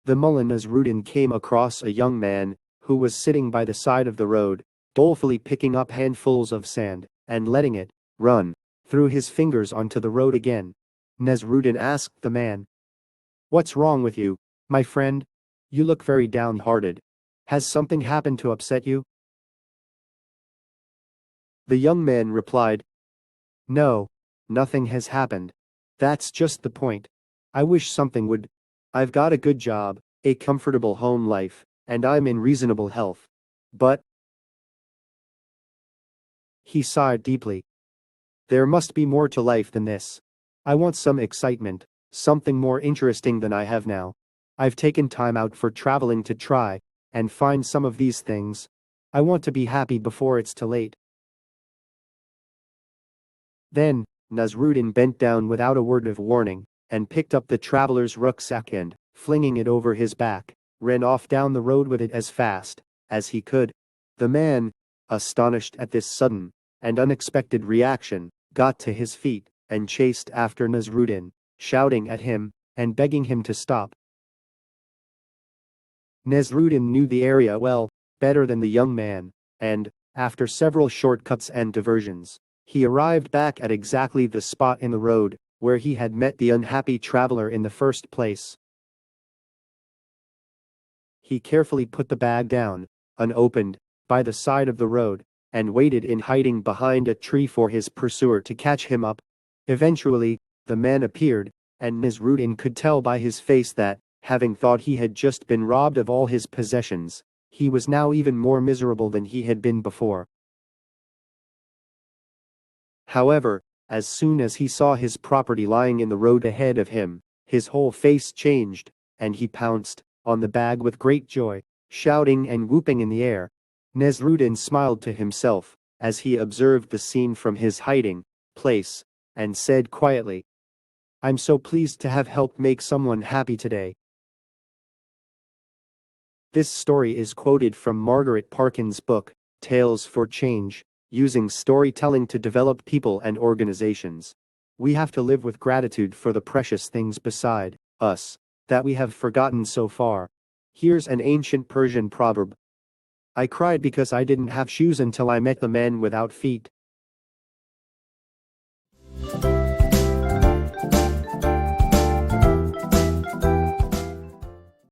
The mullah Nasrudin came across a young man who was sitting by the side of the road, dolefully picking up handfuls of sand and letting it run through his fingers onto the road again. Nasrudin asked the man, "What's wrong with you, my friend? You look very downhearted. Has something happened to upset you?" The young man replied, "No, nothing has happened. That's just the point. I wish something would. I've got a good job, a comfortable home life, and I'm in reasonable health. But—" He sighed deeply. "There must be more to life than this. I want some excitement, something more interesting than I have now. I've taken time out for traveling to try and find some of these things. I want to be happy before it's too late." Then, Nasrudin bent down without a word of warning and picked up the traveler's rucksack and, flinging it over his back, ran off down the road with it as fast as he could. The man, astonished at this sudden and unexpected reaction, got to his feet and chased after Nasrudin, shouting at him and begging him to stop. Nasrudin knew the area well, better than the young man, and, after several shortcuts and diversions, he arrived back at exactly the spot in the road where he had met the unhappy traveler in the first place. He carefully put the bag down, unopened, by the side of the road, and waited in hiding behind a tree for his pursuer to catch him up. Eventually, the man appeared, and Nasrudin could tell by his face that, having thought he had just been robbed of all his possessions, he was now even more miserable than he had been before. However, as soon as he saw his property lying in the road ahead of him, his whole face changed, and he pounced on the bag with great joy, shouting and whooping in the air. Nasrudin smiled to himself as he observed the scene from his hiding place, and said quietly, "I'm so pleased to have helped make someone happy today." This story is quoted from Margaret Parkin's book, Tales for Change, using storytelling to develop people and organizations. We have to live with gratitude for the precious things beside us that we have forgotten so far. Here's an ancient Persian proverb. I cried because I didn't have shoes until I met the man without feet.